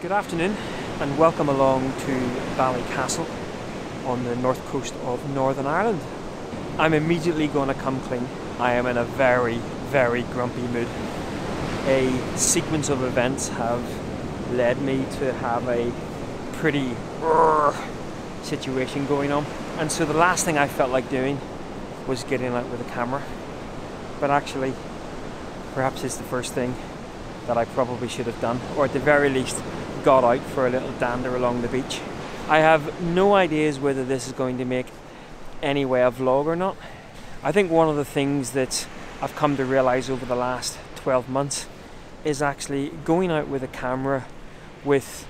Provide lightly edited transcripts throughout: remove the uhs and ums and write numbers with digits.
Good afternoon and welcome along to Ballycastle on the north coast of Northern Ireland. I'm immediately going to come clean. I am in a very grumpy mood. A sequence of events have led me to have a pretty situation going on, and so the last thing I felt like doing was getting out with a camera, but actually perhaps it's the first thing that I probably should have done, or at the very least got out for a little dander along the beach. I have no ideas whether this is going to make any way a vlog or not. I think one of the things that I've come to realise over the last 12 months is actually going out with a camera with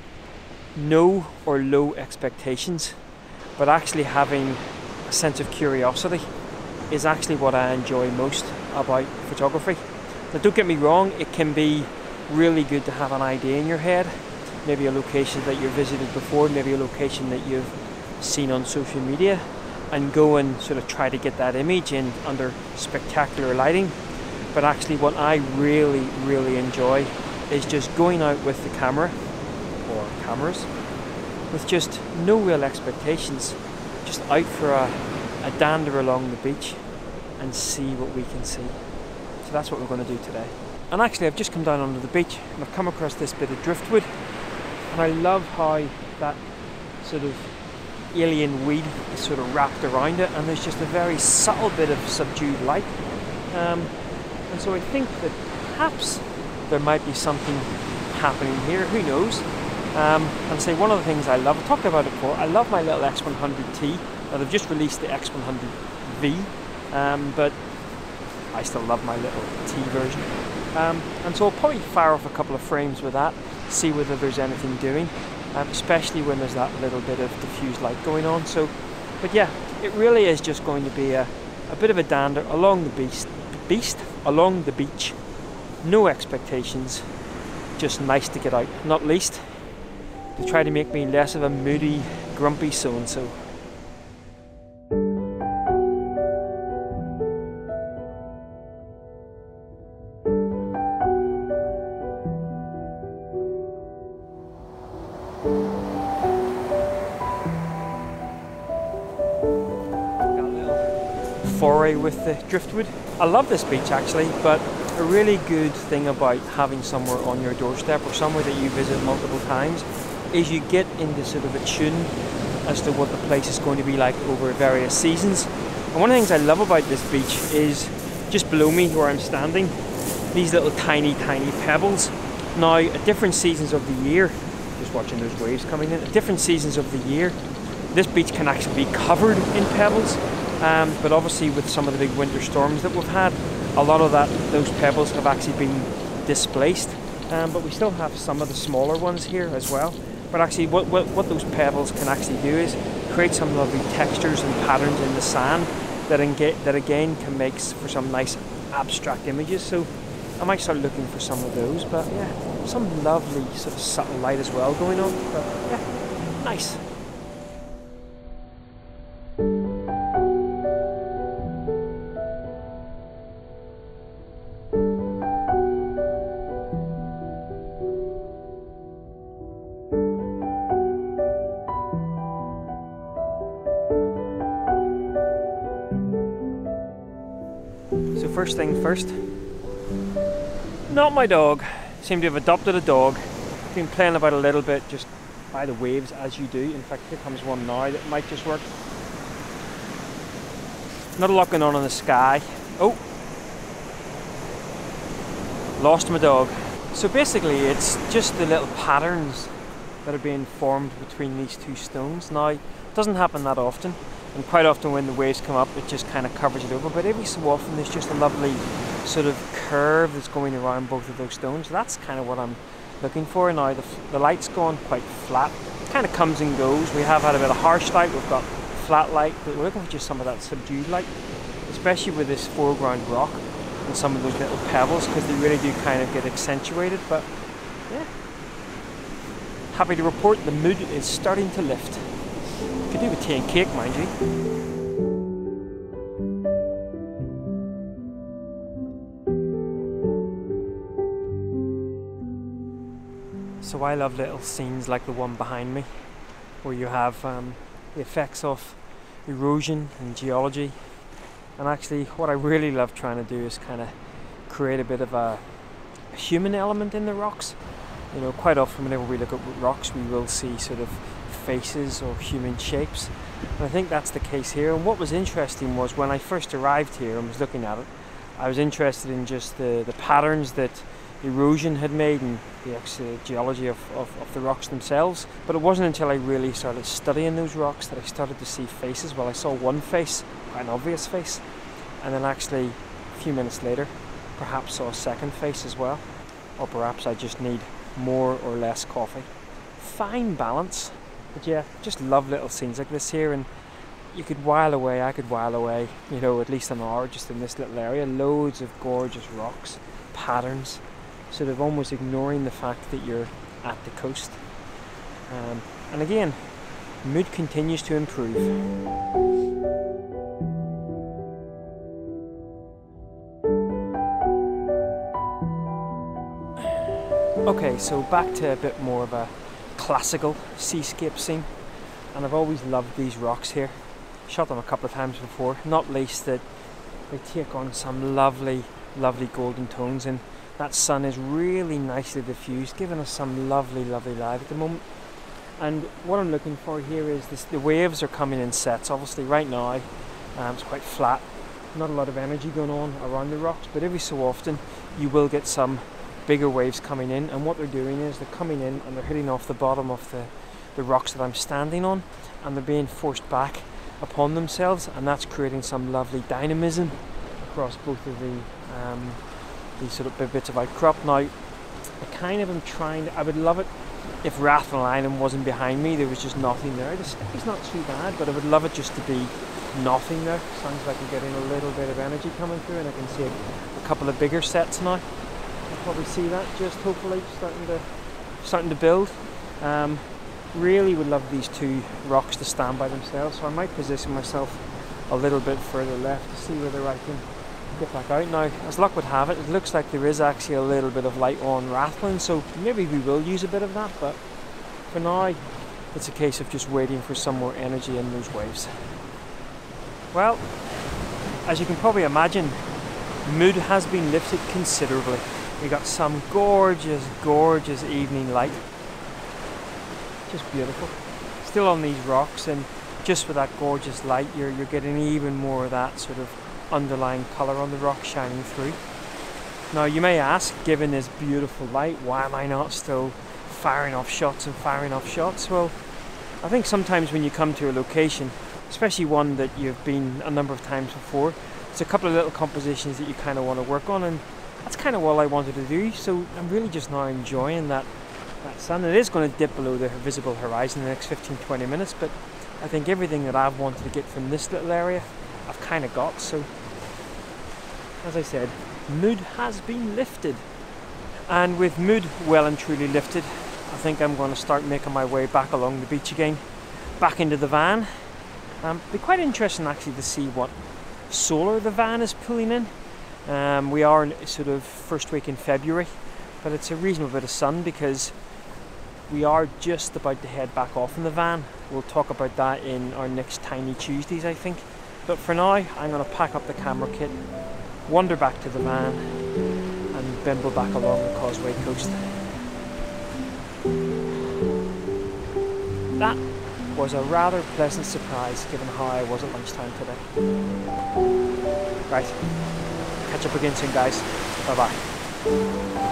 no or low expectations, but actually having a sense of curiosity is actually what I enjoy most about photography. Now don't get me wrong, it can be really good to have an idea in your head, maybe a location that you've visited before, maybe a location that you've seen on social media, and go and sort of try to get that image in under spectacular lighting. But actually what I really enjoy is just going out with the camera, or cameras, with just no real expectations, just out for a dander along the beach and see what we can see. So that's what we're going to do today. And actually I've just come down onto the beach and I've come across this bit of driftwood, and I love how that sort of alien weed is sort of wrapped around it, and there's just a very subtle bit of subdued light, and so I think that perhaps there might be something happening here, who knows. And say one of the things I love, I talked about it before, I love my little X100T. Now they've just released the X100V, but I still love my little T version. And so I'll probably fire off a couple of frames with that, see whether there's anything doing, especially when there's that little bit of diffused light going on. So, but yeah, it really is just going to be a bit of a dander along the beach, no expectations, just nice to get out, not least to try to make me less of a moody, grumpy so-and-so. Foray with the driftwood. I love this beach actually, but a really good thing about having somewhere on your doorstep or somewhere that you visit multiple times is you get into sort of a tune as to what the place is going to be like over various seasons. And one of the things I love about this beach is just below me where I'm standing, these little tiny pebbles. Now at different seasons of the year, just watching those waves coming in, at different seasons of the year this beach can actually be covered in pebbles. But obviously with some of the big winter storms that we've had, a lot of those pebbles have actually been displaced, but we still have some of the smaller ones here as well. But actually what those pebbles can actually do is create some lovely textures and patterns in the sand that again can make for some nice abstract images. So I might start looking for some of those, but yeah, some lovely sort of subtle light as well going on, but yeah, nice. So first thing first, not my dog. Seem to have adopted a dog. Been playing about a little bit just by the waves as you do. In fact, here comes one now that might just work. Not a lot going on in the sky. Oh! Lost my dog. So basically it's just the little patterns that are being formed between these two stones. Now, it doesn't happen that often. And quite often when the waves come up, it just kind of covers it over. But every so often, there's just a lovely sort of curve that's going around both of those stones. So that's kind of what I'm looking for. Now, the light's gone quite flat. It kind of comes and goes. We have had a bit of harsh light. We've got flat light. But we're looking for just some of that subdued light, especially with this foreground rock and some of those little pebbles, because they really do kind of get accentuated. But yeah, happy to report the mood is starting to lift. Could do with tea and cake, mind you. So I love little scenes like the one behind me, where you have the effects of erosion and geology. And actually what I really love trying to do is kind of create a bit of a human element in the rocks. You know, quite often whenever we look at rocks, we will see sort of faces or human shapes. And I think that's the case here. And what was interesting was when I first arrived here and was looking at it, I was interested in just the patterns that erosion had made and the actual geology of the rocks themselves. But it wasn't until I really started studying those rocks that I started to see faces. Well, I saw one face, quite an obvious face, and then actually a few minutes later perhaps saw a second face as well. Or perhaps I just need more or less coffee. Fine balance. But yeah, just love little scenes like this here, and you could while away, I could while away, you know, at least an hour just in this little area. Loads of gorgeous rocks, patterns, sort of almost ignoring the fact that you're at the coast. And again, mood continues to improve. Okay, so back to a bit more of a classical seascape scene, and I've always loved these rocks here. Shot them a couple of times before, not least that they take on some lovely golden tones, and that sun is really nicely diffused, giving us some lovely light at the moment. And what I'm looking for here is this, the waves are coming in sets. Obviously right now it's quite flat, not a lot of energy going on around the rocks, but every so often you will get some bigger waves coming in, and what they're doing is they're coming in and they're hitting off the bottom of the rocks that I'm standing on, and they're being forced back upon themselves, and that's creating some lovely dynamism across both of these sort of bits of outcrop. Now I kind of am trying to, I would love it if Rathmel Island wasn't behind me, there was just nothing there. The stick's not too bad, but I would love it just to be nothing there. Sounds like I'm getting a little bit of energy coming through, and I can see a couple of bigger sets now. Probably see that just hopefully starting to build. Really would love these two rocks to stand by themselves, so I might position myself a little bit further left to see whether I can get back out. Now, as luck would have it, it looks like there is actually a little bit of light on Rathmel, so maybe we will use a bit of that, but for now it's a case of just waiting for some more energy in those waves. Well, as you can probably imagine, mood has been lifted considerably. We got some gorgeous evening light. Just beautiful. Still on these rocks, and just with that gorgeous light, you're getting even more of that sort of underlying colour on the rock shining through. Now you may ask, given this beautiful light, why am I not still firing off shots? Well, I think sometimes when you come to a location, especially one that you've been a number of times before, it's a couple of little compositions that you kind of want to work on, and that's kind of all I wanted to do. So I'm really just now enjoying that sun. It is going to dip below the visible horizon in the next 15-20 minutes, but I think everything that I've wanted to get from this little area I've kind of got. So as I said, mood has been lifted, and with mood well and truly lifted, I think I'm going to start making my way back along the beach again, back into the van. Be quite interesting actually to see what solar the van is pulling in. We are in sort of first week in February, but it's a reasonable bit of sun because we are just about to head back off in the van. We'll talk about that in our next Tiny Tuesdays, I think. But for now, I'm going to pack up the camera kit, wander back to the van, and bimble back along the Causeway Coast. That was a rather pleasant surprise given how I was at lunchtime today. Right. Catch up again soon, guys. Bye bye.